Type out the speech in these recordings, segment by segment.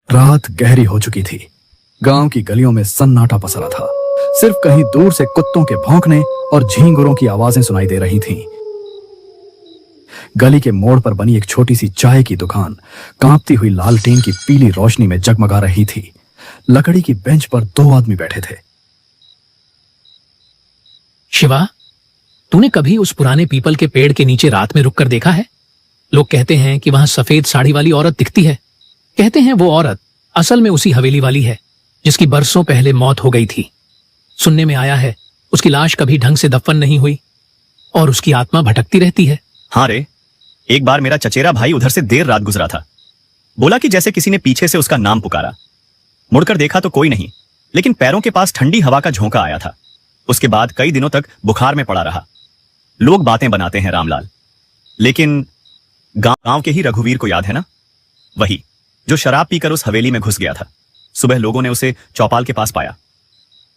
रात गहरी हो चुकी थी। गांव की गलियों में सन्नाटा पसरा था। सिर्फ कहीं दूर से कुत्तों के भौंकने और झींगुरों की आवाजें सुनाई दे रही थीं। गली के मोड़ पर बनी एक छोटी सी चाय की दुकान कांपती हुई लालटेन की पीली रोशनी में जगमगा रही थी। लकड़ी की बेंच पर 2 आदमी बैठे थे। शिवा, तूने कभी उस पुराने पीपल के पेड़ के नीचे रात में रुककर देखा है? लोग कहते हैं कि वहां सफेद साड़ी वाली औरत दिखती है। कहते हैं वो औरत असल में उसी हवेली वाली है जिसकी बरसों पहले मौत हो गई थी। सुनने में आया है उसकी लाश कभी ढंग से दफन नहीं हुई और उसकी आत्मा भटकती रहती है। हाँ रे, एक बार मेरा चचेरा भाई उधर से देर रात गुजरा था। बोला कि जैसे किसी ने पीछे से उसका नाम पुकारा। मुड़कर देखा तो कोई नहीं, लेकिन पैरों के पास ठंडी हवा का झोंका आया था। उसके बाद कई दिनों तक बुखार में पड़ा रहा। लोग बातें बनाते हैं रामलाल, लेकिन गांव के ही रघुवीर को याद है ना? वही जो शराब पीकर उस हवेली में घुस गया था। सुबह लोगों ने उसे चौपाल के पास पाया।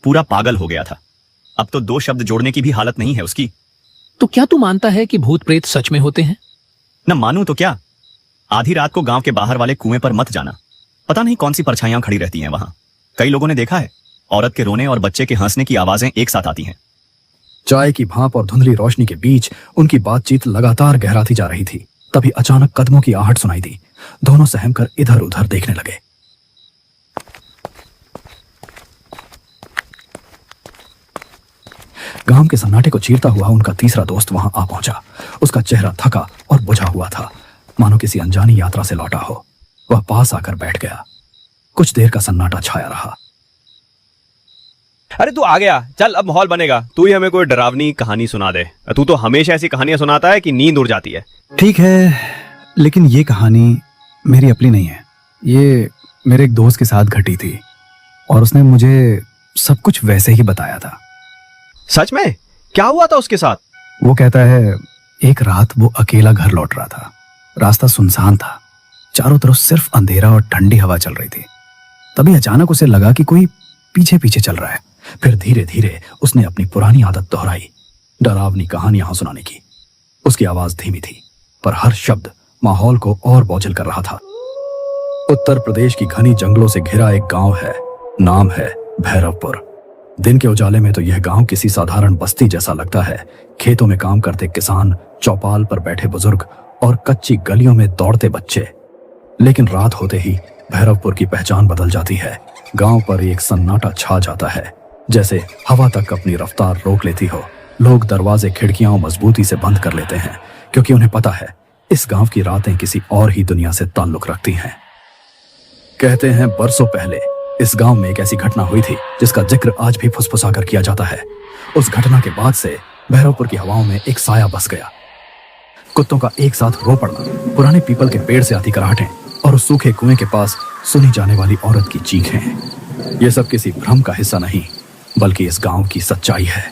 पूरा पागल हो गया था। अब तो 2 शब्द जोड़ने की भी हालत नहीं है उसकी। तो क्या तू मानता है कि भूत प्रेत सच में होते हैं? न मानूं तो क्या, आधी रात को गांव के बाहर वाले कुएं पर मत जाना। पता नहीं कौन सी परछाइयां खड़ी रहती हैं वहां। कई लोगों ने देखा है, औरत के रोने और बच्चे के हंसने की आवाजें एक साथ आती हैं। चाय की भाप और धुंधली रोशनी के बीच उनकी बातचीत लगातार गहराती जा रही थी। तभी अचानक कदमों की आहट सुनाई दी। दोनों सहमकर इधर उधर देखने लगे। गांव के सन्नाटे को चीरता हुआ उनका तीसरा दोस्त वहां आ पहुंचा। उसका चेहरा थका और बुझा हुआ था, मानो किसी अनजानी यात्रा से लौटा हो। वह पास आकर बैठ गया। कुछ देर का सन्नाटा छाया रहा। अरे तू आ गया, चल अब माहौल बनेगा। तू ही हमें कोई डरावनी कहानी सुना दे। तू तो हमेशा ऐसी कहानियां सुनाता है कि नींद उड़ जाती है। ठीक है, लेकिन ये कहानी मेरी अपनी नहीं है। ये मेरे एक दोस्त के साथ घटी थी और उसने मुझे सब कुछ वैसे ही बताया था। सच में? क्या हुआ था उसके साथ? वो कहता है एक रात वो अकेला घर लौट रहा था। रास्ता सुनसान था, चारों तरफ सिर्फ अंधेरा और ठंडी हवा चल रही थी। तभी अचानक उसे लगा कि कोई पीछे पीछे चल रहा है। फिर धीरे धीरे उसने अपनी पुरानी आदत दोहराई, डरावनी कहानियां सुनाने की। उसकी आवाज धीमी थी, पर हर शब्द माहौल को और बोझिल कर रहा था। उत्तर प्रदेश की घनी जंगलों से घिरा एक गांव है, नाम है भैरवपुर। दिन के उजाले में तो यह गांव किसी साधारण बस्ती जैसा लगता है। खेतों में काम करते किसान, चौपाल पर बैठे बुजुर्ग और कच्ची गलियों में दौड़ते बच्चे। लेकिन रात होते ही भैरवपुर की पहचान बदल जाती है। गांव पर एक सन्नाटा छा जाता है, जैसे हवा तक अपनी रफ्तार रोक लेती हो। लोग दरवाजे खिड़कियां मजबूती से बंद कर लेते हैं, क्योंकि उन्हें पता है इस गांव की रातें किसी और ही दुनिया से ताल्लुक रखती हैं। कहते हैं बरसों पहले इस गांव में एक ऐसी घटना हुई थी जिसका जिक्र आज भी फुसफुसाकर किया जाता है। उस घटना के बाद से भैरवपुर की हवाओं में एक साया बस गया। कुत्तों का एक साथ रो पड़ना, पुराने पीपल के पेड़ से आती कराहटें और उस सूखे कुएं के पास सुनी जाने वाली औरत की चीखें। यह सब किसी भ्रम का हिस्सा नहीं, बल्कि इस गांव की सच्चाई है।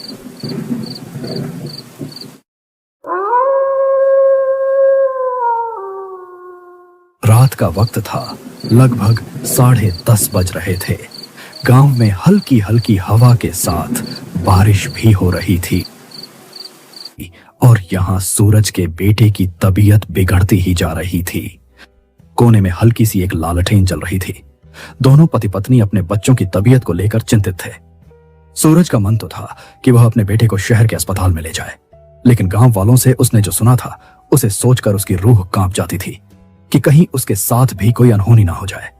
रात का वक्त था, लगभग 10:30 बज रहे थे। गांव में हल्की हल्की हवा के साथ बारिश भी हो रही थी और यहां सूरज के बेटे की तबीयत बिगड़ती ही जा रही थी। कोने में हल्की सी एक लालटेन जल रही थी। दोनों पति पत्नी अपने बच्चों की तबीयत को लेकर चिंतित थे। सूरज का मन तो था कि वह अपने बेटे को शहर के अस्पताल में ले जाए, लेकिन गांव वालों से उसने जो सुना था उसे सोचकर उसकी रूह कांप जाती थी कि कहीं उसके साथ भी कोई अनहोनी ना हो जाए।